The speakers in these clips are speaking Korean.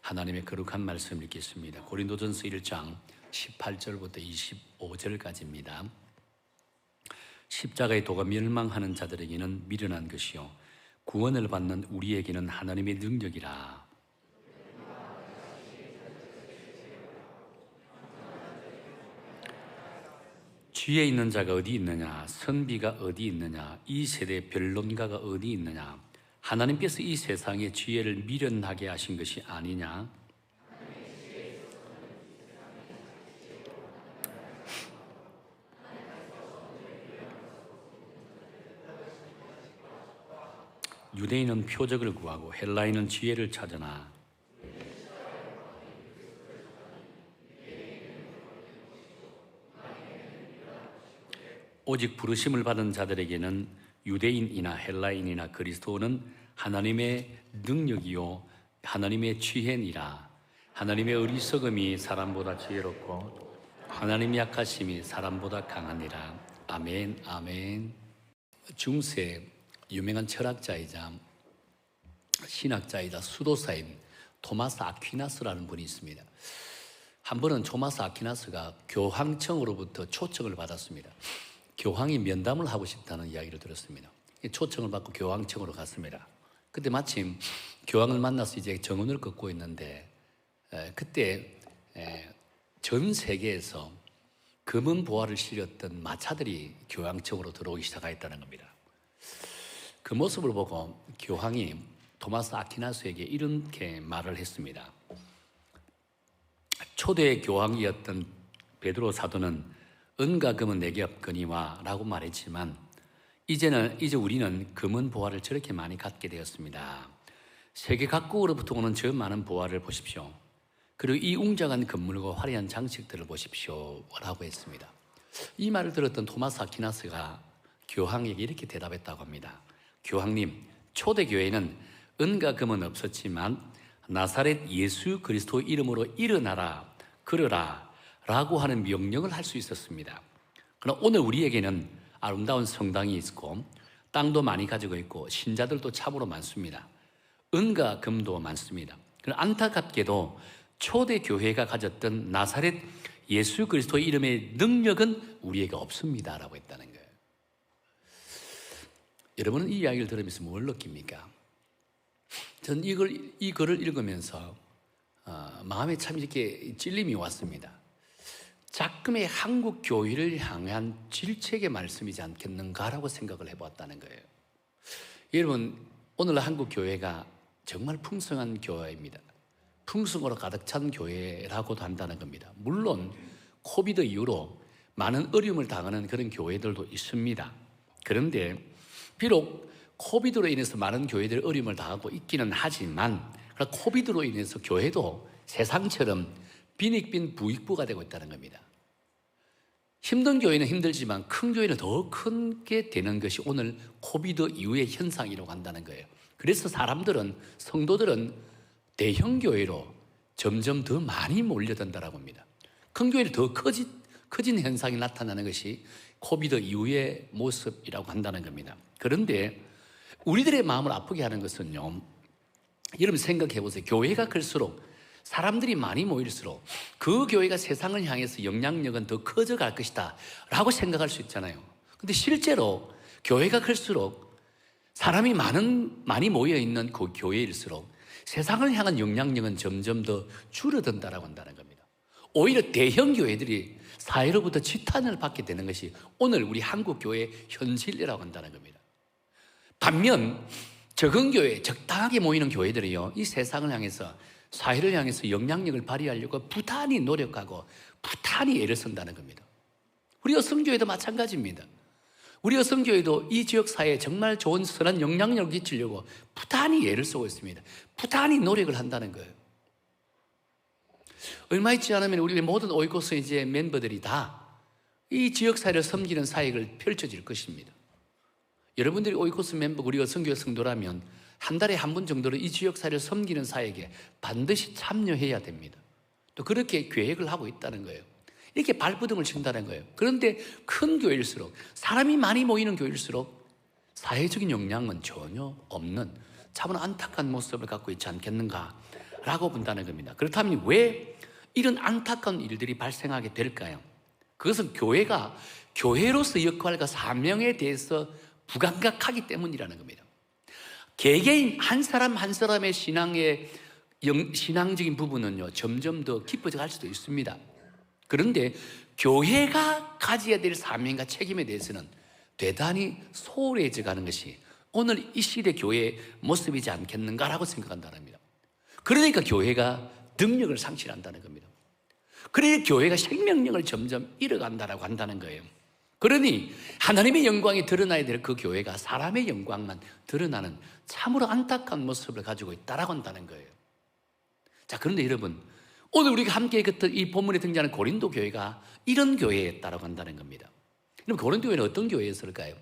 하나님의 거룩한 말씀 읽겠습니다. 고린도전서 1장 18절부터 25절까지입니다. 십자가의 도가 멸망하는 자들에게는 미련한 것이요 구원을 받는 우리에게는 하나님의 능력이라. 지혜 있는 자가 어디 있느냐? 선비가 어디 있느냐? 이 세대의 변론가가 어디 있느냐? 하나님께서 이 세상의 지혜를 미련하게 하신 것이 아니냐? 유대인은 표적을 구하고 헬라인은 지혜를 찾으나 오직 부르심을 받은 자들에게는 유대인이나 헬라인이나 그리스도는 하나님의 능력이요 하나님의 지혜니라. 하나님의 어리석음이 사람보다 지혜롭고 하나님의 약하심이 사람보다 강하니라. 아멘. 아멘. 중세 유명한 철학자이자 신학자이자 수도사인 토마스 아퀴나스라는 분이 있습니다. 한 번은 토마스 아퀴나스가 교황청으로부터 초청을 받았습니다. 교황이 면담을 하고 싶다는 이야기를 들었습니다. 초청을 받고 교황청으로 갔습니다. 그때 마침 교황을 만나서 이제 정언을 긋고 있는데 그때 전 세계에서 금은 보화를 실렸던 마차들이 교황청으로 들어오기 시작했다는 겁니다. 그 모습을 보고 교황이 토마스 아퀴나스에게 이렇게 말을 했습니다. 초대 교황이었던 베드로 사도는 은과 금은 내게 없거니와 라고 말했지만 이제 우리는 금은 보화를 저렇게 많이 갖게 되었습니다. 세계 각국으로부터 오는 저 많은 보화를 보십시오. 그리고 이 웅장한 건물과 화려한 장식들을 보십시오 라고 했습니다. 이 말을 들었던 토마스 아퀴나스가 교황에게 이렇게 대답했다고 합니다. 교황님, 초대교회는 은과 금은 없었지만 나사렛 예수 그리스도 이름으로 일어나라, 걸어라 라고 하는 명령을 할 수 있었습니다. 그러나 오늘 우리에게는 아름다운 성당이 있고 땅도 많이 가지고 있고 신자들도 참으로 많습니다. 은과 금도 많습니다. 그러나 안타깝게도 초대교회가 가졌던 나사렛 예수 그리스도의 이름의 능력은 우리에게 없습니다 라고 했다는 거예요. 여러분은 이 이야기를 들으면서 뭘 느낍니까? 저는 이 글을 읽으면서 마음에 참 이렇게 찔림이 왔습니다. 작금의 한국 교회를 향한 질책의 말씀이지 않겠는가라고 생각을 해보았다는 거예요. 여러분, 오늘 한국 교회가 정말 풍성한 교회입니다. 풍성으로 가득 찬 교회라고도 한다는 겁니다. 물론 코비드 이후로 많은 어려움을 당하는 그런 교회들도 있습니다. 그런데 비록 코비드로 인해서 많은 교회들이 어려움을 당하고 있기는 하지만 코비드로 인해서 교회도 세상처럼 빈익빈 부익부가 되고 있다는 겁니다. 힘든 교회는 힘들지만 큰 교회는 더 크게 되는 것이 오늘 코비드 이후의 현상이라고 한다는 거예요. 그래서 성도들은 대형 교회로 점점 더 많이 몰려든다라고 합니다. 큰 교회는 더 커진 현상이 나타나는 것이 코비드 이후의 모습이라고 한다는 겁니다. 그런데 우리들의 마음을 아프게 하는 것은요, 여러분 생각해 보세요. 교회가 클수록 사람들이 많이 모일수록 그 교회가 세상을 향해서 영향력은 더 커져갈 것이다 라고 생각할 수 있잖아요. 근데 실제로 교회가 클수록 사람이 많이 모여있는 그 교회일수록 세상을 향한 영향력은 점점 더 줄어든다라고 한다는 겁니다. 오히려 대형 교회들이 사회로부터 지탄을 받게 되는 것이 오늘 우리 한국 교회의 현실이라고 한다는 겁니다. 반면 적은 교회, 적당하게 모이는 교회들이요, 이 세상을 향해서 사회를 향해서 영향력을 발휘하려고 부단히 노력하고 부단히 애를 쓴다는 겁니다. 우리 여성교회도 마찬가지입니다. 우리 여성교회도 이 지역사회에 정말 좋은 선한 영향력을 끼치려고 부단히 애를 쓰고 있습니다. 부단히 노력을 한다는 거예요. 얼마 있지 않으면 우리 모든 오이코스 이제 멤버들이 다 이 지역사회를 섬기는 사역을 펼쳐질 것입니다. 여러분들이 오이코스 멤버, 우리 여성교회 성도라면 한 달에 한 번 정도는 이 지역사회를 섬기는 사역에 반드시 참여해야 됩니다. 또 그렇게 계획을 하고 있다는 거예요. 이렇게 발버둥을 친다는 거예요. 그런데 큰 교회일수록, 사람이 많이 모이는 교회일수록 사회적인 영향은 전혀 없는 참으로 안타까운 모습을 갖고 있지 않겠는가 라고 본다는 겁니다. 그렇다면 왜 이런 안타까운 일들이 발생하게 될까요? 그것은 교회가 교회로서 역할과 사명에 대해서 부감각하기 때문이라는 겁니다. 개개인 한 사람 한 사람의 신앙적인 부분은요, 점점 더 깊어져 갈 수도 있습니다. 그런데 교회가 가져야 될 사명과 책임에 대해서는 대단히 소홀해져 가는 것이 오늘 이 시대 교회의 모습이지 않겠는가라고 생각한다는 겁니다. 그러니까 교회가 능력을 상실한다는 겁니다. 그러니 교회가 생명력을 점점 잃어간다라고 한다는 거예요. 그러니 하나님의 영광이 드러나야 될 그 교회가 사람의 영광만 드러나는 참으로 안타까운 모습을 가지고 있다라고 한다는 거예요. 자, 그런데 여러분, 오늘 우리가 함께 읽었던 이 본문에 등장하는 고린도 교회가 이런 교회였다라고 한다는 겁니다. 그럼 고린도 교회는 어떤 교회였을까요?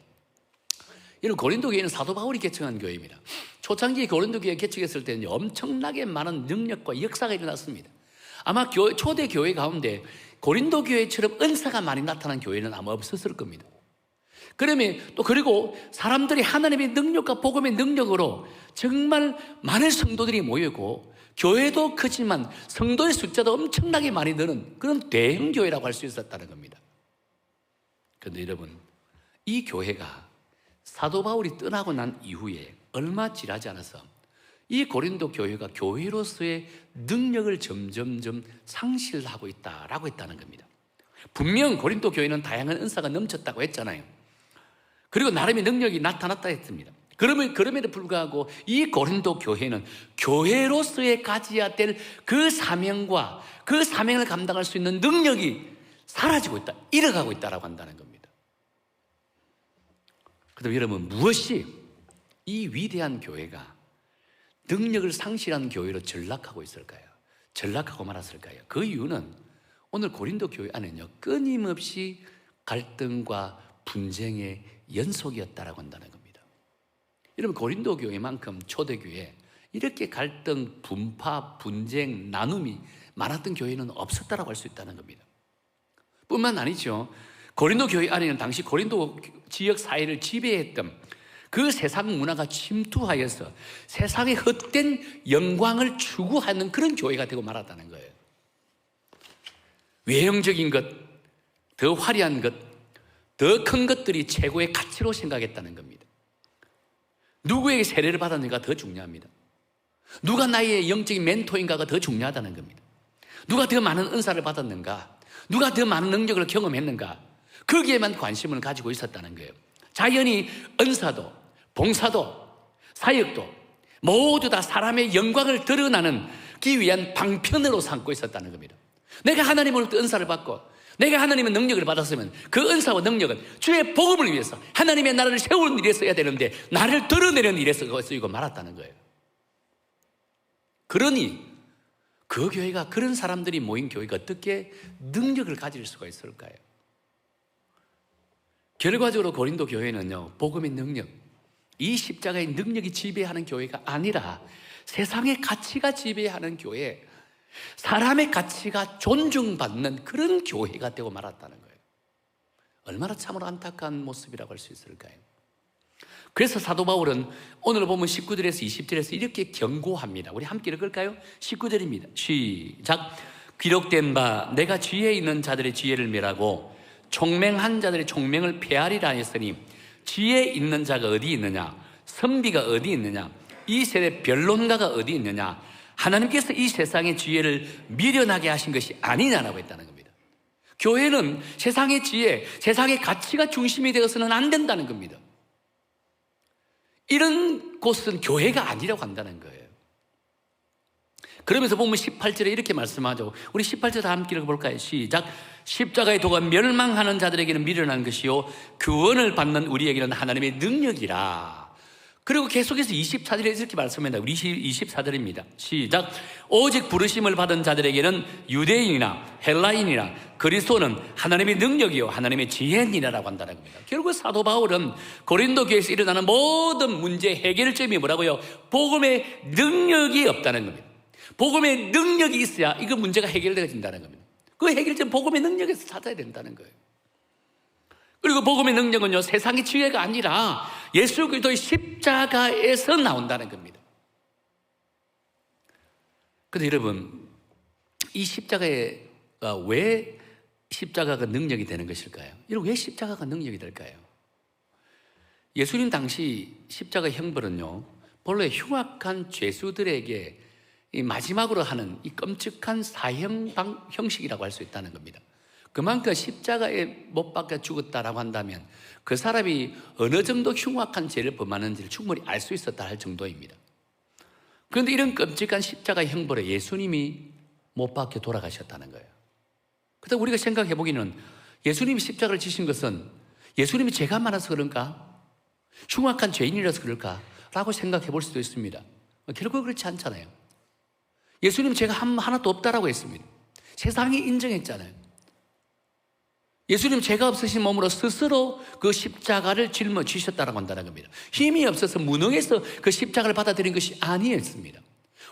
여러분, 고린도 교회는 사도 바울이 개척한 교회입니다. 초창기에 고린도 교회 개척했을 때는 엄청나게 많은 능력과 역사가 일어났습니다. 아마 초대 교회 가운데 고린도 교회처럼 은사가 많이 나타난 교회는 아마 없었을 겁니다. 그리고 사람들이 하나님의 능력과 복음의 능력으로 정말 많은 성도들이 모이고 교회도 크지만 성도의 숫자도 엄청나게 많이 드는 그런 대형 교회라고 할 수 있었다는 겁니다. 그런데 여러분, 이 교회가 사도 바울이 떠나고 난 이후에 얼마 지나지 않아서 이 고린도 교회가 교회로서의 능력을 점점점 상실하고 있다라고 했다는 겁니다. 분명 고린도 교회는 다양한 은사가 넘쳤다고 했잖아요. 그리고 나름의 능력이 나타났다 했습니다. 그럼에도 불구하고 이 고린도 교회는 교회로서의 가져야 될 그 사명과 그 사명을 감당할 수 있는 능력이 사라지고 있다, 잃어가고 있다라고 한다는 겁니다. 그럼 여러분, 무엇이 이 위대한 교회가 능력을 상실한 교회로 전락하고 있을까요? 전락하고 말았을까요? 그 이유는 오늘 고린도 교회 안에는요, 끊임없이 갈등과 분쟁의 연속이었다라고 한다는 겁니다. 여러분, 고린도 교회만큼 초대교회 이렇게 갈등, 분파, 분쟁, 나눔이 많았던 교회는 없었다라고 할 수 있다는 겁니다. 뿐만 아니죠, 고린도 교회 안에는 당시 고린도 지역 사회를 지배했던 그 세상 문화가 침투하여서 세상의 헛된 영광을 추구하는 그런 교회가 되고 말았다는 거예요. 외형적인 것, 더 화려한 것, 더 큰 것들이 최고의 가치로 생각했다는 겁니다. 누구에게 세례를 받았는가 더 중요합니다. 누가 나의 영적인 멘토인가가 더 중요하다는 겁니다. 누가 더 많은 은사를 받았는가, 누가 더 많은 능력을 경험했는가, 거기에만 관심을 가지고 있었다는 거예요. 자연히 은사도, 봉사도, 사역도 모두 다 사람의 영광을 드러나기 위한 방편으로 삼고 있었다는 겁니다. 내가 하나님으로부터 은사를 받고 내가 하나님의 능력을 받았으면 그 은사와 능력은 주의 복음을 위해서 하나님의 나라를 세우는 일에 써야 되는데 나를 드러내는 일에 쓰이고 말았다는 거예요. 그러니 그 교회가, 그런 사람들이 모인 교회가 어떻게 능력을 가질 수가 있을까요? 결과적으로 고린도 교회는요, 복음의 능력, 이 십자가의 능력이 지배하는 교회가 아니라 세상의 가치가 지배하는 교회, 사람의 가치가 존중받는 그런 교회가 되고 말았다는 거예요. 얼마나 참으로 안타까운 모습이라고 할 수 있을까요? 그래서 사도 바울은 오늘 보면 19절에서 20절에서 이렇게 경고합니다. 우리 함께 읽을까요? 19절입니다. 시작. 기록된 바 내가 지혜 있는 자들의 지혜를 멸하고 총명한 자들의 총명을 폐하리라 했으니 지혜 있는 자가 어디 있느냐? 선비가 어디 있느냐? 이 세대 변론가가 어디 있느냐? 하나님께서 이 세상의 지혜를 미련하게 하신 것이 아니냐라고 했다는 겁니다. 교회는 세상의 지혜, 세상의 가치가 중심이 되어서는 안 된다는 겁니다. 이런 곳은 교회가 아니라고 한다는 거예요. 그러면서 보면 18절에 이렇게 말씀하죠. 우리 18절 다 함께 읽어볼까요? 시작. 십자가의 도가 멸망하는 자들에게는 미련한 것이요 구원을 받는 우리에게는 하나님의 능력이라. 그리고 계속해서 24절에 이렇게 말씀합니다. 우리 24절입니다. 시작. 오직 부르심을 받은 자들에게는 유대인이나 헬라인이나 그리스도는 하나님의 능력이요 하나님의 지혜니라라고 한다는 겁니다. 결국 사도 바울은 고린도 교회에서 일어나는 모든 문제 해결점이 뭐라고요? 복음의 능력이 없다는 겁니다. 복음의 능력이 있어야 이거 문제가 해결되어진다는 겁니다. 그 해결점 복음의 능력에서 찾아야 된다는 거예요. 그리고 복음의 능력은요, 세상의 지혜가 아니라 예수 그리스도의 십자가에서 나온다는 겁니다. 근데 여러분, 이 십자가가 왜 십자가가 능력이 되는 것일까요? 여러분, 왜 십자가가 능력이 될까요? 예수님 당시 십자가 형벌은요, 본래 흉악한 죄수들에게 이 마지막으로 하는 이 끔찍한 사형 형식이라고 할 수 있다는 겁니다. 그만큼 십자가에 못 박혀 죽었다라고 한다면 그 사람이 어느 정도 흉악한 죄를 범하는지를 충분히 알 수 있었다 할 정도입니다. 그런데 이런 끔찍한 십자가 형벌에 예수님이 못 박혀 돌아가셨다는 거예요. 그래서 우리가 생각해 보기는 예수님이 십자가를 지신 것은 예수님이 죄가 많아서 그런가? 흉악한 죄인이라서 그럴까? 라고 생각해 볼 수도 있습니다. 결국 그렇지 않잖아요. 예수님 죄가 하나도 없다라고 했습니다. 세상이 인정했잖아요. 예수님 죄가 없으신 몸으로 스스로 그 십자가를 짊어지셨다라고 한다는 겁니다. 힘이 없어서 무능해서 그 십자가를 받아들인 것이 아니었습니다.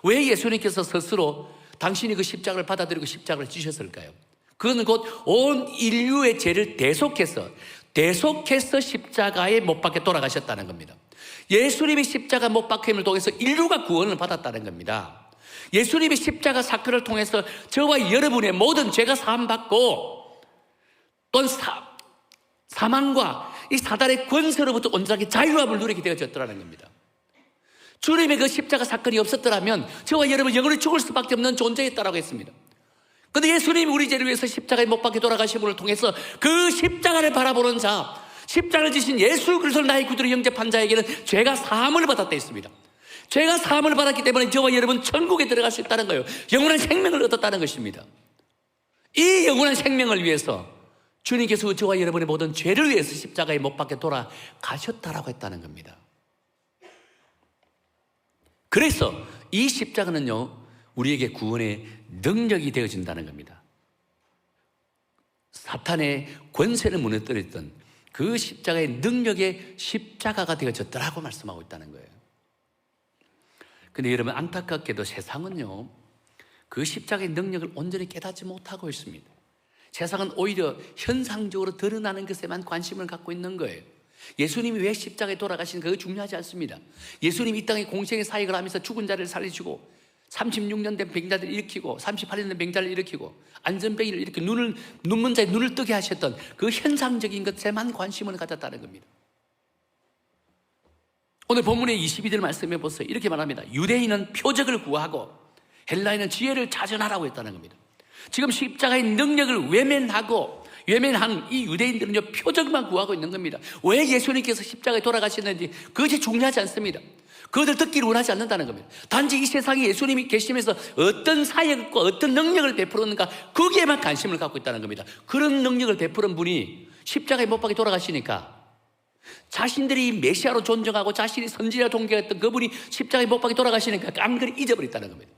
왜 예수님께서 스스로 당신이 그 십자가를 받아들이고 십자가를 지셨을까요? 그건 곧 온 인류의 죄를 대속해서 십자가에 못 박혀 돌아가셨다는 겁니다. 예수님이 십자가 못 박힘을 통해서 인류가 구원을 받았다는 겁니다. 예수님이 십자가 사건을 통해서 저와 여러분의 모든 죄가 사함받고 또는 사망과 이 사단의 권세로부터 온전하게 자유함을 누리게 되어졌더라는 겁니다. 주님의 그 십자가 사건이 없었더라면 저와 여러분 영원히 죽을 수밖에 없는 존재였다라고 했습니다. 그런데 예수님이 우리 죄를 위해서 십자가에 못 박혀 돌아가심을 통해서 그 십자가를 바라보는 자, 십자가를 지신 예수 그리스도를 나의 구주로 영접한 자에게는 죄가 사함을 받았다 했습니다. 죄가 사함을 받았기 때문에 저와 여러분 천국에 들어갈 수 있다는 거예요. 영원한 생명을 얻었다는 것입니다. 이 영원한 생명을 위해서 주님께서 저와 여러분의 모든 죄를 위해서 십자가에 못 박혀 돌아가셨다라고 했다는 겁니다. 그래서 이 십자가는요, 우리에게 구원의 능력이 되어진다는 겁니다. 사탄의 권세를 무너뜨렸던 그 십자가의 능력의 십자가가 되어졌더라고 말씀하고 있다는 거예요. 근데 여러분, 안타깝게도 세상은요, 그 십자가의 능력을 온전히 깨닫지 못하고 있습니다. 세상은 오히려 현상적으로 드러나는 것에만 관심을 갖고 있는 거예요. 예수님이 왜 십자가에 돌아가시는가 그거 중요하지 않습니다. 예수님이 이 땅에 공생의 사역을 하면서 죽은 자를 살리시고 36년 된 병자들을 일으키고 38년 된 병자를 일으키고 안전병이를 일으키고 눈먼 자의 눈을 뜨게 하셨던 그 현상적인 것에만 관심을 가졌다는 겁니다. 오늘 본문의 22절 말씀해 보세요. 이렇게 말합니다. 유대인은 표적을 구하고 헬라인은 지혜를 자전하라고 했다는 겁니다. 지금 십자가의 능력을 외면한 이 유대인들은요, 표적만 구하고 있는 겁니다. 왜 예수님께서 십자가에 돌아가셨는지 그것이 중요하지 않습니다. 그것을 듣기를 원하지 않는다는 겁니다. 단지 이 세상에 예수님이 계시면서 어떤 사역과 어떤 능력을 베풀었는가 거기에만 관심을 갖고 있다는 겁니다. 그런 능력을 베푸는 분이 십자가에 못 박혀 돌아가시니까 자신들이 메시아로 존경하고 자신이 선지자 동경했던 그분이 십자가에 못 박혀 돌아가시니까 깜깜이 잊어버렸다는 겁니다.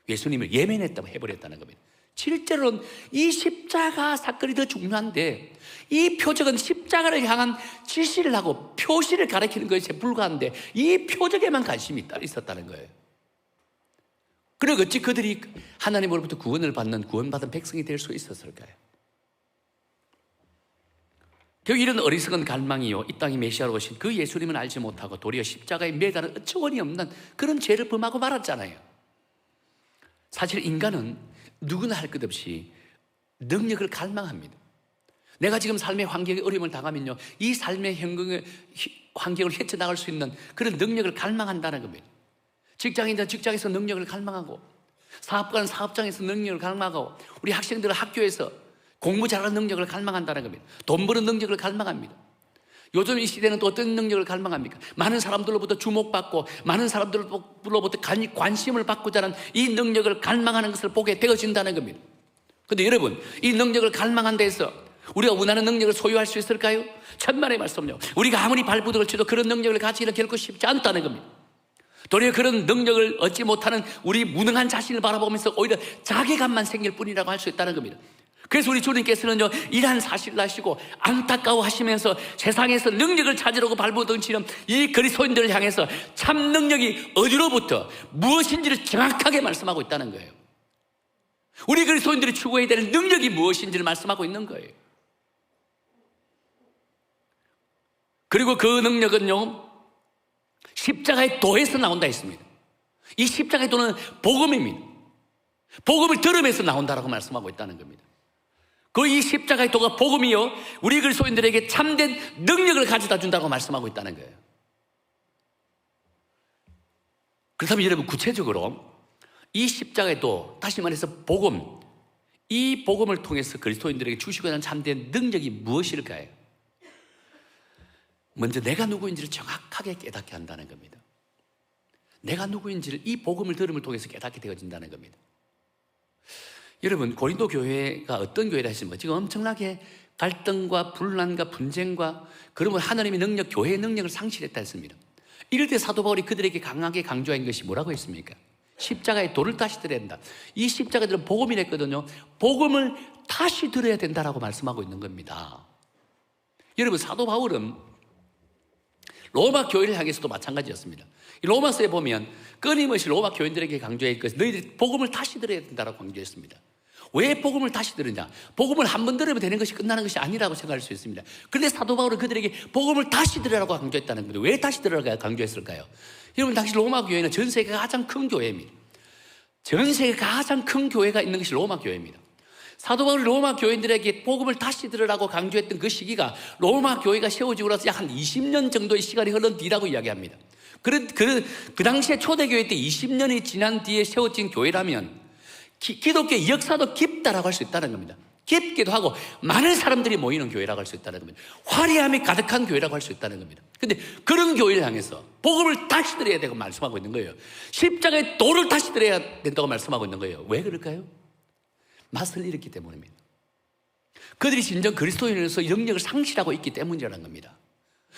예수님을 예면했다고 해버렸다는 겁니다. 실제로는 이 십자가 사건이 더 중요한데 이 표적은 십자가를 향한 지시를 하고 표시를 가리키는 것에 불과한데 이 표적에만 관심이 있었다는 거예요. 그리고 어찌 그들이 하나님으로부터 구원받은 백성이 될 수 있었을까요? 결국 이런 어리석은 갈망이요, 이 땅에 메시아로 오신 그 예수님을 알지 못하고 도리어 십자가에 매달은 어처구니 없는 그런 죄를 범하고 말았잖아요. 사실 인간은 누구나 할 것 없이 능력을 갈망합니다. 내가 지금 삶의 환경에 어려움을 당하면요, 이 삶의 환경을 헤쳐나갈 수 있는 그런 능력을 갈망한다는 겁니다. 직장인들은 직장에서 능력을 갈망하고, 사업가는 사업장에서 능력을 갈망하고, 우리 학생들은 학교에서 공부 잘하는 능력을 갈망한다는 겁니다. 돈 버는 능력을 갈망합니다. 요즘 이 시대는 또 어떤 능력을 갈망합니까? 많은 사람들로부터 주목받고 많은 사람들로부터 관심을 받고자 하는 이 능력을 갈망하는 것을 보게 되어진다는 겁니다. 그런데 여러분, 이 능력을 갈망한 데서 우리가 원하는 능력을 소유할 수 있을까요? 천만의 말씀요, 우리가 아무리 발부둥을 치도 그런 능력을 가지기는 결코 쉽지 않다는 겁니다. 도리어 그런 능력을 얻지 못하는 우리 무능한 자신을 바라보면서 오히려 자괴감만 생길 뿐이라고 할 수 있다는 겁니다. 그래서 우리 주님께서는요, 이러한 사실을 아시고 안타까워하시면서 세상에서 능력을 찾으려고 발버둥치는 이 그리스도인들을 향해서 참 능력이 어디로부터 무엇인지를 정확하게 말씀하고 있다는 거예요. 우리 그리스도인들이 추구해야 되는 능력이 무엇인지를 말씀하고 있는 거예요. 그리고 그 능력은요, 십자가의 도에서 나온다 했습니다. 이 십자가의 도는 복음입니다. 복음을 들으면서 나온다라고 말씀하고 있다는 겁니다. 그 이 십자가의 도가 복음이요 우리 그리스도인들에게 참된 능력을 가져다 준다고 말씀하고 있다는 거예요. 그렇다면 여러분 구체적으로 이 십자가의 도, 다시 말해서 복음, 이 복음을 통해서 그리스도인들에게 주시고자 하는 참된 능력이 무엇일까요? 먼저 내가 누구인지를 정확하게 깨닫게 한다는 겁니다. 내가 누구인지를 이 복음을 들음을 통해서 깨닫게 되어진다는 겁니다. 여러분 고린도 교회가 어떤 교회라 했습니까? 지금 엄청나게 갈등과 분란과 분쟁과 그러면 하나님의 능력, 교회의 능력을 상실했다 했습니다. 이럴 때 사도 바울이 그들에게 강하게 강조한 것이 뭐라고 했습니까? 십자가의 도를 다시 들어야 된다. 이 십자가들은 복음이랬거든요. 복음을 다시 들어야 된다라고 말씀하고 있는 겁니다. 여러분 사도 바울은 로마 교회를 향해서도 마찬가지였습니다. 로마서에 보면 끊임없이 로마 교인들에게 강조할 것은 너희들이 복음을 다시 들어야 된다고 강조했습니다. 왜 복음을 다시 들으냐? 복음을 한 번 들으면 되는 것이 끝나는 것이 아니라고 생각할 수 있습니다. 그런데 사도 바울은 그들에게 복음을 다시 들으라고 강조했다는 겁니다. 왜 다시 들으라고 강조했을까요? 여러분 당시 로마 교회는 전 세계가 가장 큰 교회입니다. 전 세계 가장 큰 교회가 있는 것이 로마 교회입니다. 사도 바울이 로마 교인들에게 복음을 다시 들으라고 강조했던 그 시기가 로마 교회가 세워지고 나서 약 한 20년 정도의 시간이 흐른 뒤라고 이야기합니다. 그 당시에 초대교회 때 20년이 지난 뒤에 세워진 교회라면 기독교의 역사도 깊다라고 할 수 있다는 겁니다. 깊기도 하고 많은 사람들이 모이는 교회라고 할 수 있다는 겁니다. 화려함이 가득한 교회라고 할 수 있다는 겁니다. 근데 그런 교회를 향해서 복음을 다시 들어야 되고 말씀하고 있는 거예요. 십자가의 도를 다시 들어야 된다고 말씀하고 있는 거예요. 왜 그럴까요? 맛을 잃었기 때문입니다. 그들이 진정 그리스도인으로서 영역을 상실하고 있기 때문이라는 겁니다.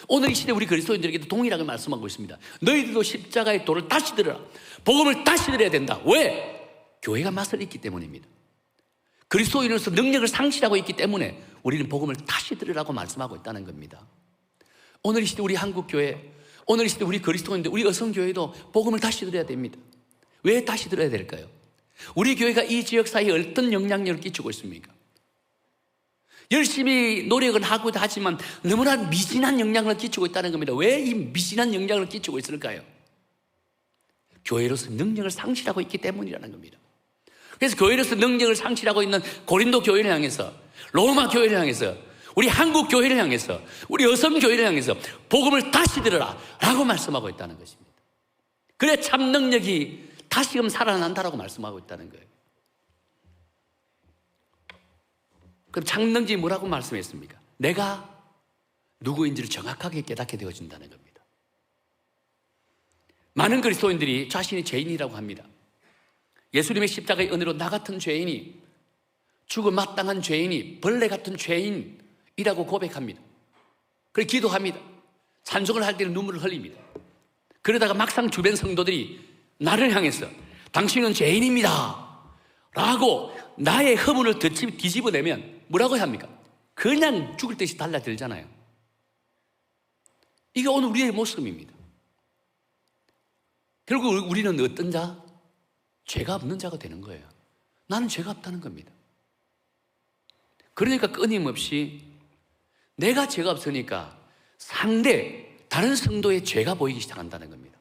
오늘 이 시대 우리 그리스도인들에게도 동일하게 말씀하고 있습니다. 너희들도 십자가의 도를 다시 들어라. 복음을 다시 들어야 된다. 왜? 교회가 맛을 잃기 때문입니다. 그리스도인으로서 능력을 상실하고 있기 때문에 우리는 복음을 다시 들으라고 말씀하고 있다는 겁니다. 오늘 이 시대 우리 한국교회, 오늘 이 시대 우리 그리스도인들, 우리 여성교회도 복음을 다시 들어야 됩니다. 왜 다시 들어야 될까요? 우리 교회가 이 지역사회에 어떤 영향력을 끼치고 있습니까? 열심히 노력은 하고 하지만 너무나 미진한 영향을 끼치고 있다는 겁니다. 왜 이 미진한 영향을 끼치고 있을까요? 교회로서 능력을 상실하고 있기 때문이라는 겁니다. 그래서 교회로서 능력을 상실하고 있는 고린도 교회를 향해서, 로마 교회를 향해서, 우리 한국 교회를 향해서, 우리 여성 교회를 향해서 복음을 다시 들으라 라고 말씀하고 있다는 것입니다. 그래 참 능력이 다시금 살아난다라고 말씀하고 있다는 거예요. 그럼 참 능력이 뭐라고 말씀했습니까? 내가 누구인지를 정확하게 깨닫게 되어진다는 겁니다. 많은 그리스도인들이 자신이 죄인이라고 합니다. 예수님의 십자가의 은혜로 나 같은 죄인이, 죽음 마땅한 죄인이, 벌레 같은 죄인이라고 고백합니다. 그래서 기도합니다. 찬송을 할 때는 눈물을 흘립니다. 그러다가 막상 주변 성도들이 나를 향해서 당신은 죄인입니다 라고 나의 허물을 뒤집어내면 뭐라고 합니까? 그냥 죽을 듯이 달라들잖아요. 이게 오늘 우리의 모습입니다. 결국 우리는 어떤 자? 죄가 없는 자가 되는 거예요. 나는 죄가 없다는 겁니다. 그러니까 끊임없이 내가 죄가 없으니까 다른 성도의 죄가 보이기 시작한다는 겁니다.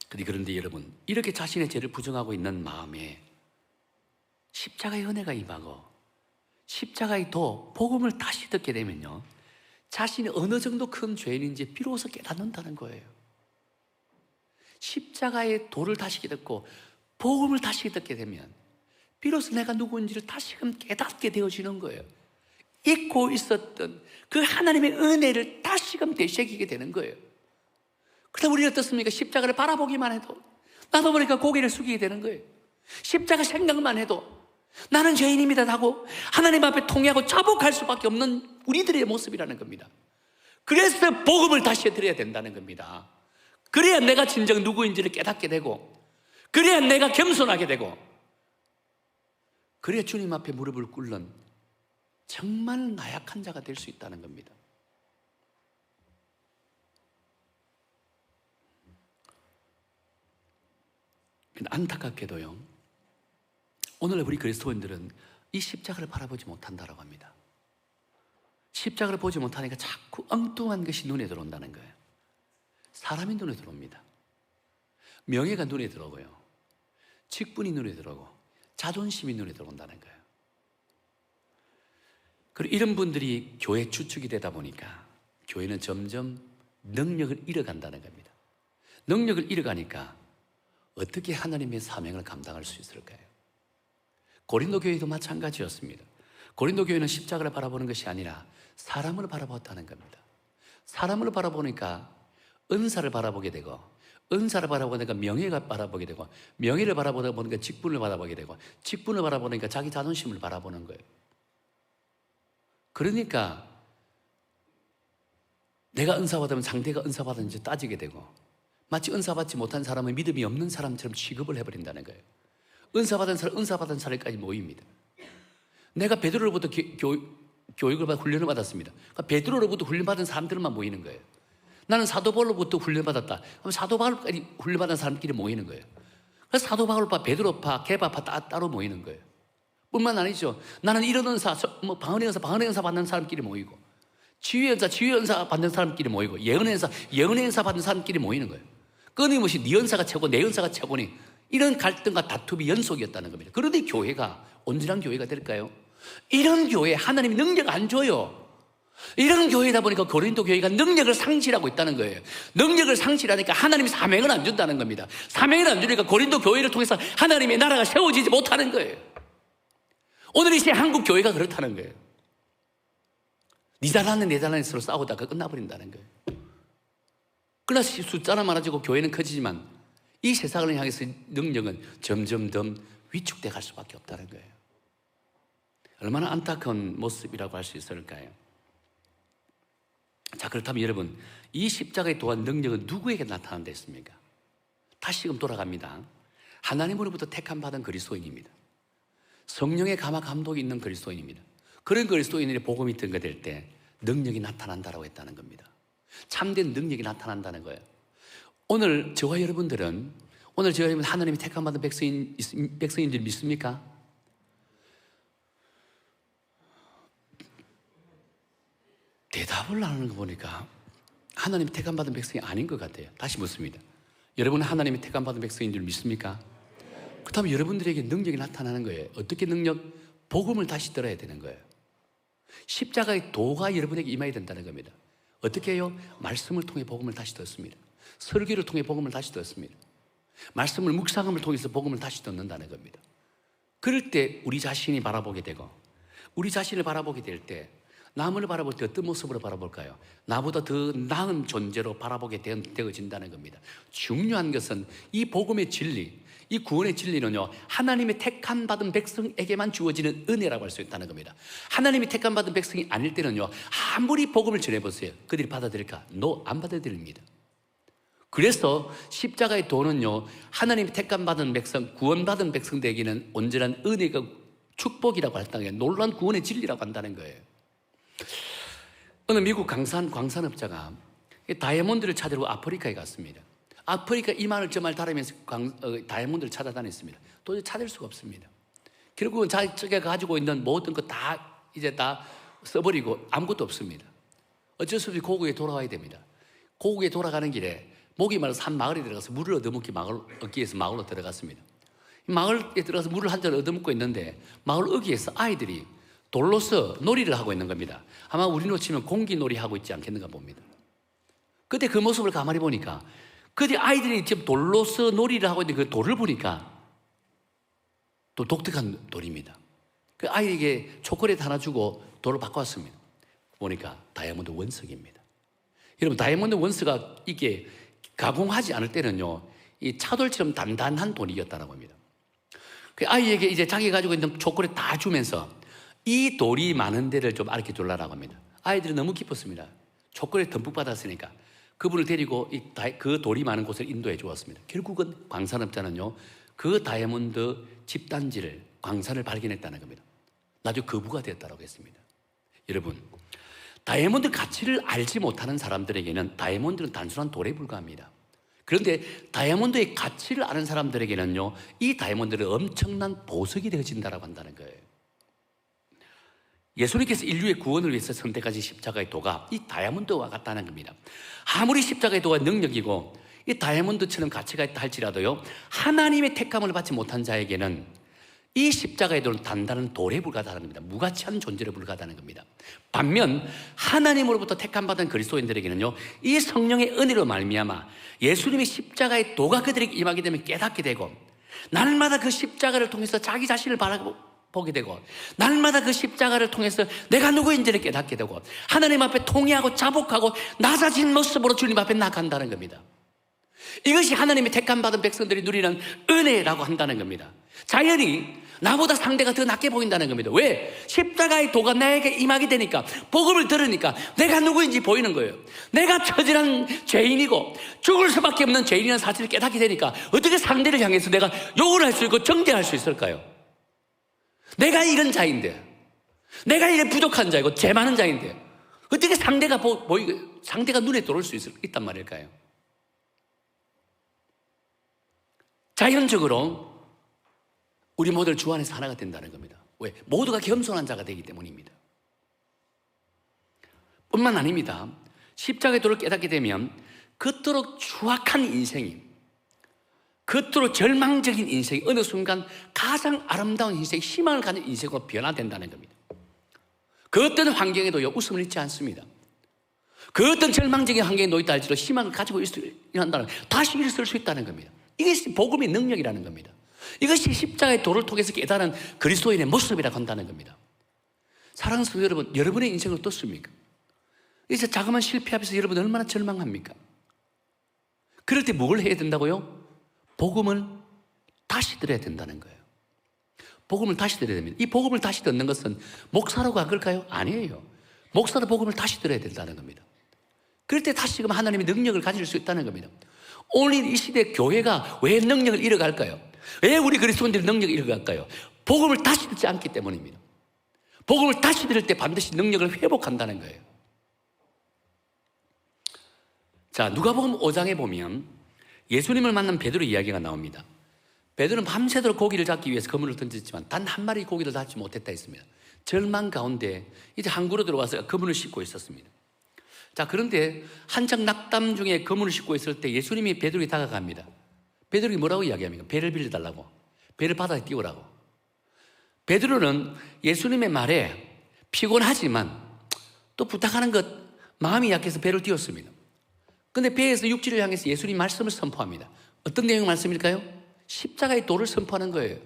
그런데 여러분, 이렇게 자신의 죄를 부정하고 있는 마음에 십자가의 은혜가 임하고 십자가의 복음을 다시 듣게 되면요, 자신이 어느 정도 큰 죄인인지 비로소 깨닫는다는 거예요. 십자가의 도를 다시 듣고 복음을 다시 듣게 되면 비로소 내가 누구인지를 다시금 깨닫게 되어지는 거예요. 잊고 있었던 그 하나님의 은혜를 다시금 되새기게 되는 거예요. 그러다 우리는 어떻습니까? 십자가를 바라보기만 해도 나도 모르니까 고개를 숙이게 되는 거예요. 십자가 생각만 해도 나는 죄인입니다 하고 하나님 앞에 통회하고 자복할 수밖에 없는 우리들의 모습이라는 겁니다. 그래서 복음을 다시 들어야 된다는 겁니다. 그래야 내가 진정 누구인지를 깨닫게 되고, 그래야 내가 겸손하게 되고, 그래야 주님 앞에 무릎을 꿇는 정말 나약한 자가 될 수 있다는 겁니다. 안타깝게도요, 오늘 우리 그리스도인들은 이 십자가를 바라보지 못한다고 합니다. 십자가를 보지 못하니까 자꾸 엉뚱한 것이 눈에 들어온다는 거예요. 사람이 눈에 들어옵니다. 명예가 눈에 들어오고요. 직분이 눈에 들어오고 자존심이 눈에 들어온다는 거예요. 그리고 이런 분들이 교회 주축이 되다 보니까 교회는 점점 능력을 잃어간다는 겁니다. 능력을 잃어가니까 어떻게 하나님의 사명을 감당할 수 있을까요? 고린도 교회도 마찬가지였습니다. 고린도 교회는 십자가를 바라보는 것이 아니라 사람을 바라보았다는 겁니다. 사람을 바라보니까 은사를 바라보게 되고, 은사를 바라보니까 명예가 바라보게 되고, 명예를 바라보다 보니까 직분을 바라보게 되고, 직분을 바라보니까 자기 자존심을 바라보는 거예요. 그러니까 내가 은사받으면 상대가 은사받았는지 따지게 되고, 마치 은사받지 못한 사람은 믿음이 없는 사람처럼 취급을 해버린다는 거예요. 은사받은 사람, 은사받은 사람까지 모입니다. 내가 베드로로부터 교육을 받아 훈련을 받았습니다. 그러니까 베드로로부터 훈련받은 사람들만 모이는 거예요. 나는 사도 바울로부터 훈련받았다. 그럼 사도 바울까지 훈련받은 사람끼리 모이는 거예요. 그래서 사도 바울파, 베드로파, 게바파 따로 모이는 거예요. 뿐만 아니죠. 나는 이런 은사, 방언의 은사 받는 사람끼리 모이고, 지휘의 은사 받는 사람끼리 모이고, 예언의 은사 받는 사람끼리 모이는 거예요. 끊임없이 네 은사가 최고, 내 은사가 최고니, 이런 갈등과 다툼이 연속이었다는 겁니다. 그런데 교회가 온전한 교회가 될까요? 이런 교회 하나님이 능력 안 줘요. 이런 교회다 보니까 고린도 교회가 능력을 상실하고 있다는 거예요. 능력을 상실하니까 하나님이 사명을 안 준다는 겁니다. 사명을 안 주니까 고린도 교회를 통해서 하나님의 나라가 세워지지 못하는 거예요. 오늘 이 시대 한국 교회가 그렇다는 거예요. 네 잘나는 내 잘나는 서로 싸우다가 끝나버린다는 거예요. 그러나 숫자는 많아지고 교회는 커지지만 이 세상을 향해서 능력은 점점 더 위축돼 갈 수밖에 없다는 거예요. 얼마나 안타까운 모습이라고 할 수 있을까요? 자, 그렇다면 여러분, 이 십자가의 도한 능력은 누구에게 나타난다 했습니까? 다시금 돌아갑니다. 하나님으로부터 택함 받은 그리스도인입니다. 성령의 감화 감독이 있는 그리스도인입니다. 그런 그리스도인들이 복음이 증거될 때 능력이 나타난다라고 했다는 겁니다. 참된 능력이 나타난다는 거예요. 오늘 저와 여러분들은 하나님이 택함 받은 백성인 줄 믿습니까? 대답을 안 하는 거 보니까 하나님이 택함 받은 백성이 아닌 것 같아요. 다시 묻습니다. 여러분은 하나님이 택함 받은 백성인 줄 믿습니까? 그렇다면 여러분들에게 능력이 나타나는 거예요. 어떻게 능력? 복음을 다시 들어야 되는 거예요. 십자가의 도가 여러분에게 임해야 된다는 겁니다. 어떻게 해요? 말씀을 통해 복음을 다시 듣습니다. 설교를 통해 복음을 다시 듣습니다. 말씀을 묵상함을 통해서 복음을 다시 듣는다는 겁니다. 그럴 때 우리 자신이 바라보게 되고, 우리 자신을 바라보게 될 때 남을 바라볼 때 어떤 모습으로 바라볼까요? 나보다 더 나은 존재로 바라보게 되어진다는 겁니다. 중요한 것은 이 복음의 진리, 이 구원의 진리는요, 하나님의 택함 받은 백성에게만 주어지는 은혜라고 할 수 있다는 겁니다. 하나님이 택함 받은 백성이 아닐 때는요, 아무리 복음을 전해보세요. 그들이 받아들일까? 안 받아들입니다. 그래서 십자가의 도는요, 하나님이 택함 받은 백성, 구원받은 백성들에게는 온전한 은혜가 축복이라고 할당해 놀라운 구원의 진리라고 한다는 거예요. 어느 미국 광산업자가 다이아몬드를 찾으러 아프리카에 갔습니다. 아프리카 이만을 저말 다니면서 다이아몬드를 찾아다녔습니다. 도저히 찾을 수가 없습니다. 결국은 자기가 가지고 있는 모든 거 이제 다 써버리고 아무것도 없습니다. 어쩔 수 없이 고국에 돌아와야 됩니다. 고국에 돌아가는 길에 목이 마른 산 마을에 들어가서 물을 얻어먹기 위해서 마을로 들어갔습니다. 마을에 들어가서 물을 한 잔 얻어먹고 있는데 마을 어귀에서 아이들이 돌로서 놀이를 하고 있는 겁니다. 아마 우리로 치면 공기놀이 하고 있지 않겠는가 봅니다. 그때 그 모습을 가만히 보니까 그때 아이들이 지금 돌로서 놀이를 하고 있는데 그 돌을 보니까 또 독특한 돌입니다. 그 아이에게 초콜릿 하나 주고 돌을 바꿔왔습니다. 보니까 다이아몬드 원석입니다. 여러분, 다이아몬드 원석가 이게 가공하지 않을 때는요, 이 차돌처럼 단단한 돌이었다는 겁니다. 그 아이에게 이제 자기 가지고 있는 초콜릿 다 주면서 이 돌이 많은 데를 좀 알려 주려고 합니다. 아이들이 너무 기뻤습니다. 초콜릿 듬뿍 받았으니까 그분을 데리고 그 돌이 많은 곳을 인도해 주었습니다. 결국은 광산업자는요, 그 다이아몬드 집단지를, 광산을 발견했다는 겁니다. 나중에 거부가 되었다고 했습니다. 여러분, 다이아몬드 가치를 알지 못하는 사람들에게는 다이아몬드는 단순한 돌에 불과합니다. 그런데 다이아몬드의 가치를 아는 사람들에게는요, 이 다이아몬드는 엄청난 보석이 되어진다고 한다는 거예요. 예수님께서 인류의 구원을 위해서 선택하신 십자가의 도가 이 다이아몬드와 같다는 겁니다. 아무리 십자가의 도가 능력이고 이 다이아몬드처럼 가치가 있다 할지라도요, 하나님의 택함을 받지 못한 자에게는 이 십자가의 돌은 단단한 돌에 불과하다는 겁니다. 무가치한 존재로 불과하다는 겁니다. 반면 하나님으로부터 택함받은 그리스도인들에게는요, 이 성령의 은혜로 말미암아 예수님의 십자가의 도가 그들에게 임하게 되면 깨닫게 되고, 날마다 그 십자가를 통해서 자기 자신을 바라보게 되고, 날마다 그 십자가를 통해서 내가 누구인지를 깨닫게 되고, 하나님 앞에 통회하고 자복하고 낮아진 모습으로 주님 앞에 나간다는 겁니다. 이것이 하나님의 택함받은 백성들이 누리는 은혜라고 한다는 겁니다. 자연히 나보다 상대가 더 낮게 보인다는 겁니다. 왜? 십자가의 도가 나에게 임하게 되니까, 복음을 들으니까 내가 누구인지 보이는 거예요. 내가 처절한 죄인이고 죽을 수밖에 없는 죄인이라는 사실을 깨닫게 되니까 어떻게 상대를 향해서 내가 욕을 할 수 있고 정죄할 수 있을까요? 내가 이런 자인데, 내가 이래 부족한 자이고 죄 많은 자인데 어떻게 상대가 상대가 눈에 들어올 수 있단 말일까요? 자연적으로 우리 모두를 주 안에서 하나가 된다는 겁니다. 왜? 모두가 겸손한 자가 되기 때문입니다. 뿐만 아닙니다. 십자가의 도를 깨닫게 되면 그토록 추악한 인생이, 그토록 절망적인 인생이 어느 순간 가장 아름다운 인생, 희망을 가진 인생으로 변화된다는 겁니다. 그 어떤 환경에도요, 웃음을 잃지 않습니다. 그 어떤 절망적인 환경에 놓였다 할지라도 희망을 가지고 일한다는, 다시 일어설 수 있다는 겁니다. 이것이 복음의 능력이라는 겁니다. 이것이 십자가의 도를 통해서 깨달은 그리스도인의 모습이라고 한다는 겁니다. 사랑하는 성도 여러분, 여러분의 인생은 어떻습니까? 이제 자그마한 실패 앞에서 여러분 얼마나 절망합니까? 그럴 때 뭘 해야 된다고요? 복음을 다시 들어야 된다는 거예요. 복음을 다시 들어야 됩니다. 이 복음을 다시 듣는 것은 목사라고 한 걸까요? 아니에요. 목사도 복음을 다시 들어야 된다는 겁니다. 그럴 때 다시금 하나님의 능력을 가질 수 있다는 겁니다. 오늘 이 시대 교회가 왜 능력을 잃어갈까요? 왜 우리 그리스도인들이 능력을 잃어갈까요? 복음을 다시 듣지 않기 때문입니다. 복음을 다시 들을 때 반드시 능력을 회복한다는 거예요. 자, 누가복음 5장에 보면 예수님을 만난 베드로 이야기가 나옵니다. 베드로는 밤새도록 고기를 잡기 위해서 그물을 던졌지만 단 한 마리 고기를 잡지 못했다 했습니다. 절망 가운데 이제 항구로 들어와서 그물을 씻고 있었습니다. 자, 그런데 한창 낙담 중에 그물을 씻고 있을 때 예수님이 베드로에게 다가갑니다. 베드로에게 뭐라고 이야기합니까? 배를 빌려달라고, 배를 바다에 띄우라고. 베드로는 예수님의 말에 피곤하지만 또 부탁하는 것, 마음이 약해서 배를 띄웠습니다. 그런데 배에서 육지를 향해서 예수님 말씀을 선포합니다. 어떤 내용의 말씀일까요? 십자가의 도를 선포하는 거예요.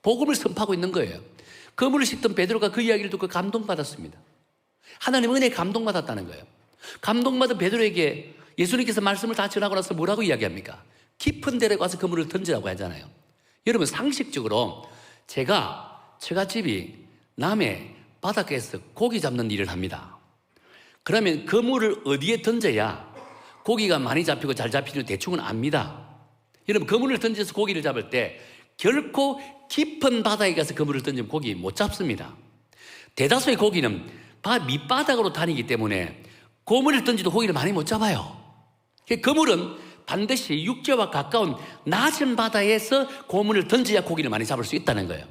복음을 선포하고 있는 거예요. 그물을 씻던 베드로가 그 이야기를 듣고 감동받았습니다. 하나님 은혜에 감동받았다는 거예요. 감동받은 베드로에게 예수님께서 말씀을 다 전하고 나서 뭐라고 이야기합니까? 깊은 데로 가서 그물을 던지라고 하잖아요. 여러분, 상식적으로 제가 처갓집이 남해 바닷가에서 고기 잡는 일을 합니다. 그러면 그물을 어디에 던져야 고기가 많이 잡히고 잘 잡히는 대충은 압니다. 여러분, 그물을 던져서 고기를 잡을 때 결코 깊은 바다에 가서 그물을 던지면 고기 못 잡습니다. 대다수의 고기는 밑바닥으로 다니기 때문에 그물을 던지도 고기를 많이 못 잡아요. 그물은 반드시 육지와 가까운 낮은 바다에서 그물을 던져야 고기를 많이 잡을 수 있다는 거예요.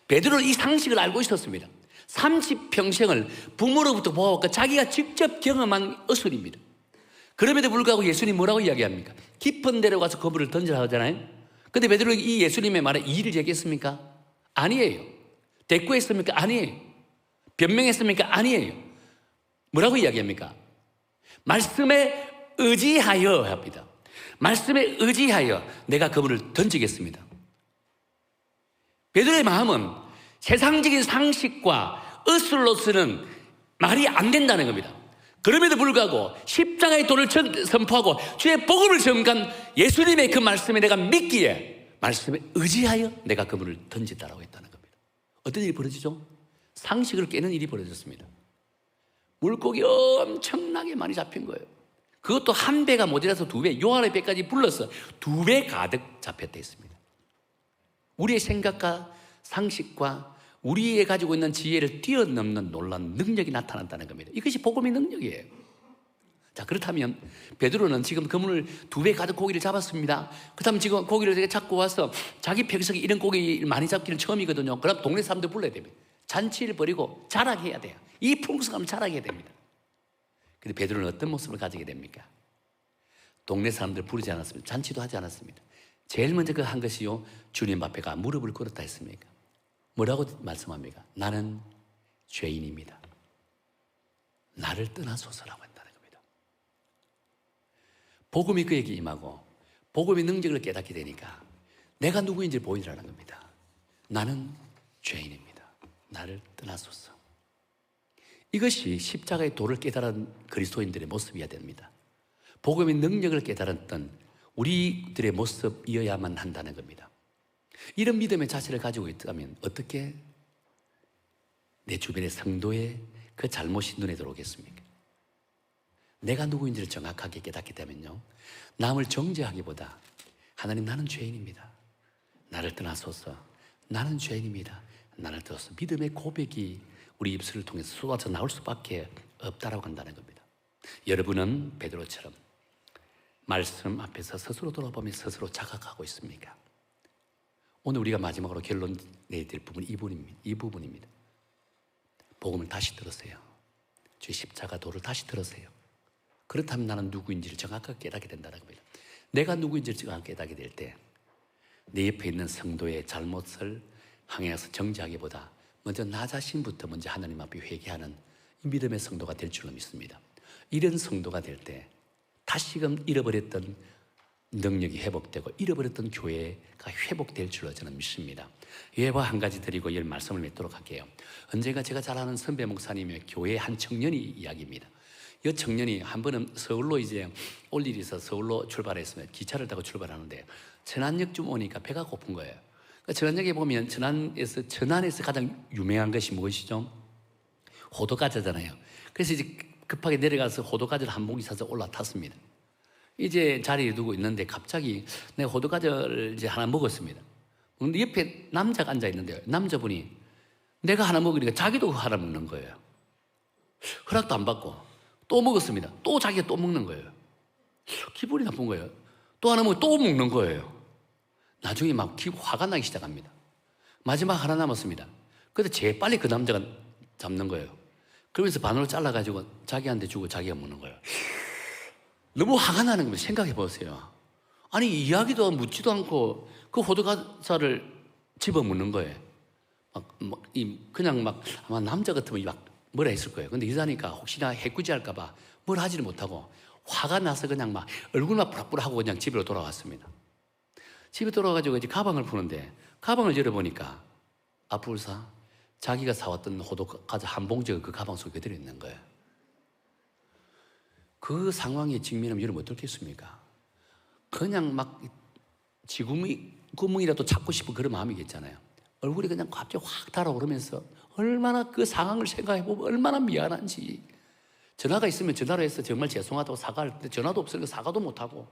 베드로는 이 상식을 알고 있었습니다. 30평생을 부모로부터 보아왔고 자기가 직접 경험한 어술입니다. 그럼에도 불구하고 예수님 뭐라고 이야기합니까? 깊은 데로 가서 그물을 던지라 하잖아요. 근데 베드로가 이 예수님의 말에 이의를 제기했습니까? 아니에요. 대꾸했습니까? 아니에요. 변명했습니까? 아니에요. 뭐라고 이야기합니까? 말씀에 의지하여 합니다. 말씀에 의지하여 내가 그물을 던지겠습니다. 베드로의 마음은 세상적인 상식과 어술로서는 말이 안 된다는 겁니다. 그럼에도 불구하고 십자가의 도를 선포하고 주의 복음을 전한 예수님의 그 말씀에 내가 믿기에 말씀에 의지하여 내가 그물을 던진다라고 했다는 겁니다. 어떤 일이 벌어지죠? 상식을 깨는 일이 벌어졌습니다. 물고기 엄청나게 많이 잡힌 거예요. 그것도 한 배가 모자라서 두 배, 요한의 배까지 불러서 2배 가득 잡혔다 했습니다. 우리의 생각과 상식과 우리의 가지고 있는 지혜를 뛰어넘는 놀라운 능력이 나타난다는 겁니다. 이것이 복음의 능력이에요. 자, 그렇다면 베드로는 지금 그물을 2배 가득 고기를 잡았습니다. 그렇다면 지금 고기를 잡고 와서 자기 평생에 이런 고기를 많이 잡기는 처음이거든요. 그럼 동네 사람들 불러야 됩니다. 잔치를 벌이고 자랑해야 돼요. 이 풍성함을 자랑해야 됩니다. 근데 베드로는 어떤 모습을 가지게 됩니까? 동네 사람들 부르지 않았습니다. 잔치도 하지 않았습니다. 제일 먼저 그 한 것이요, 주님 앞에 가 무릎을 꿇었다 했습니까? 뭐라고 말씀합니까? 나는 죄인입니다. 나를 떠나소서라고 한다는 겁니다. 복음이 그에게 임하고 복음의 능력을 깨닫게 되니까 내가 누구인지 보이라는 겁니다. 나는 죄인입니다. 나를 떠나소서. 이것이 십자가의 도를 깨달은 그리스도인들의 모습이어야 됩니다. 복음의 능력을 깨달았던 우리들의 모습이어야만 한다는 겁니다. 이런 믿음의 자세를 가지고 있다면 어떻게 내 주변의 성도의 그 잘못이 눈에 들어오겠습니까? 내가 누구인지를 정확하게 깨닫게 되면요, 남을 정죄하기보다 하나님, 나는 죄인입니다. 나를 떠나소서. 나는 죄인입니다. 나를 떠나소서. 믿음의 고백이 우리 입술을 통해서 쏟아져 나올 수밖에 없다라고 한다는 겁니다. 여러분은 베드로처럼 말씀 앞에서 스스로 돌아보며 스스로 자각하고 있습니까? 오늘 우리가 마지막으로 결론 내야 될 부분이 이 부분입니다. 복음을 다시 들으세요. 주의 십자가 도를 다시 들으세요. 그렇다면 나는 누구인지를 정확하게 깨닫게 된다는 겁니다. 내가 누구인지를 정확하게 깨닫게 될 때 내 옆에 있는 성도의 잘못을 향해서 정죄하기보다 먼저 나 자신부터 먼저 하나님 앞에 회개하는 믿음의 성도가 될 줄로 믿습니다. 이런 성도가 될 때 다시금 잃어버렸던 능력이 회복되고 잃어버렸던 교회가 회복될 줄로 저는 믿습니다. 예화 한 가지 드리고 이 말씀을 맺도록 할게요. 언젠가 제가 잘 아는 선배 목사님의 교회 한 청년이 이야기입니다. 이 청년이 한 번은 서울로 이제 올 일이 있어서 서울로 출발했으면 기차를 타고 출발하는데 천안역쯤 오니까 배가 고픈 거예요. 그러니까 천안역에 보면 천안에서 가장 유명한 것이 무엇이죠? 호두과자잖아요. 그래서 이제 급하게 내려가서 호두과자를 한 봉지 사서 올라탔습니다. 이제 자리에 두고 있는데 갑자기 내가 호두과자를 이제 하나 먹었습니다. 근데 옆에 남자가 앉아 있는데요. 남자분이 내가 하나 먹으니까 자기도 하나 먹는 거예요. 허락도 안 받고 또 먹었습니다. 또 자기가 또 먹는 거예요. 기분이 나쁜 거예요. 또 하나 먹고 또 먹는 거예요. 나중에 막 화가 나기 시작합니다. 마지막 하나 남았습니다. 근데 제일 빨리 그 남자가 잡는 거예요. 그러면서 반으로 잘라가지고 자기한테 주고 자기가 먹는 거예요. 너무 화가 나는 겁니다. 생각해 보세요. 아니, 이야기도 묻지도 않고 그 호두과자를 집어 먹는 거예요. 그냥 아마 남자 같으면 막 뭐라 했을 거예요. 근데 여자니까 혹시나 해꾸지 할까봐 뭘 하지를 못하고 화가 나서 그냥 막 얼굴만 뿌락뿌락하고 그냥 집으로 돌아왔습니다. 집에 돌아와가지고 이제 가방을 푸는데 가방을 열어보니까 앞불사 자기가 사왔던 호두과자 한 봉지가 그 가방 속에 들어있는 거예요. 그 상황에 직면하면 여러분 어떻겠습니까? 그냥 막 구멍이라도 찾고 싶은 그런 마음이겠잖아요. 얼굴이 그냥 갑자기 확 달아오르면서 얼마나 그 상황을 생각해보면 얼마나 미안한지. 전화가 있으면 전화로 해서 정말 죄송하다고 사과할 때 전화도 없으니까 사과도 못하고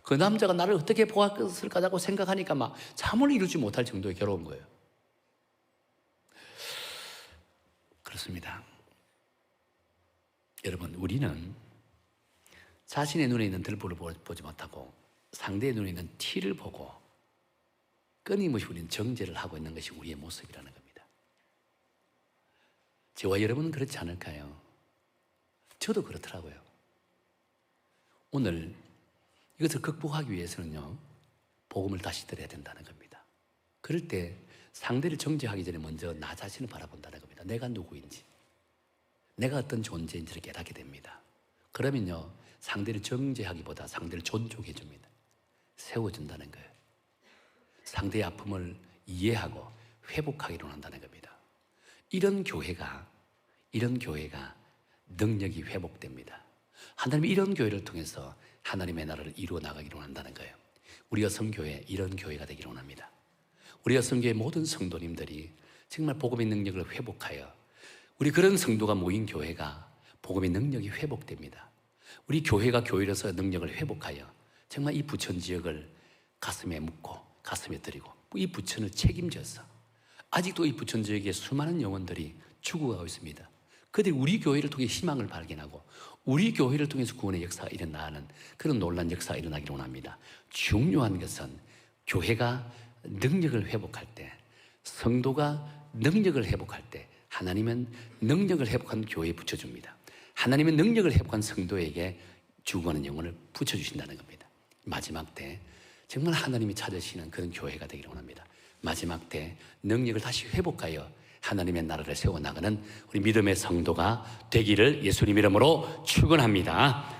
그 남자가 나를 어떻게 보았을까라고 생각하니까 막 잠을 이루지 못할 정도의 괴로운 거예요. 그렇습니다. 여러분, 우리는 자신의 눈에 있는 들보를 보지 못하고 상대의 눈에 있는 티를 보고 끊임없이 우리는 정죄를 하고 있는 것이 우리의 모습이라는 겁니다. 저와 여러분은 그렇지 않을까요? 저도 그렇더라고요. 오늘 이것을 극복하기 위해서는요, 복음을 다시 들어야 된다는 겁니다. 그럴 때 상대를 정죄하기 전에 먼저 나 자신을 바라본다는 겁니다. 내가 누구인지, 내가 어떤 존재인지를 깨닫게 됩니다. 그러면요, 상대를 정죄하기보다 상대를 존중해 줍니다. 세워준다는 거예요. 상대의 아픔을 이해하고 회복하기로 한다는 겁니다. 이런 교회가 능력이 회복됩니다. 하나님이 이런 교회를 통해서 하나님의 나라를 이루어 나가기로 한다는 거예요. 우리 여성교회 이런 교회가 되기로 합니다. 우리 여성교회 모든 성도님들이 정말 복음의 능력을 회복하여 우리 그런 성도가 모인 교회가 복음의 능력이 회복됩니다. 우리 교회가 교회로서 능력을 회복하여 정말 이 부천 지역을 가슴에 묻고 가슴에 드리고 이 부천을 책임져서 아직도 이 부천 지역에 수많은 영혼들이 죽어가고 있습니다. 그들이 우리 교회를 통해 희망을 발견하고 우리 교회를 통해서 구원의 역사가 일어나는 그런 놀라운 역사가 일어나기를 원합니다. 중요한 것은 교회가 능력을 회복할 때, 성도가 능력을 회복할 때 하나님은 능력을 회복한 교회에 붙여줍니다. 하나님은 능력을 회복한 성도에게 죽어가는 영혼을 붙여주신다는 겁니다. 마지막 때 정말 하나님이 찾으시는 그런 교회가 되기를 원합니다. 마지막 때 능력을 다시 회복하여 하나님의 나라를 세워나가는 우리 믿음의 성도가 되기를 예수님 이름으로 축원합니다.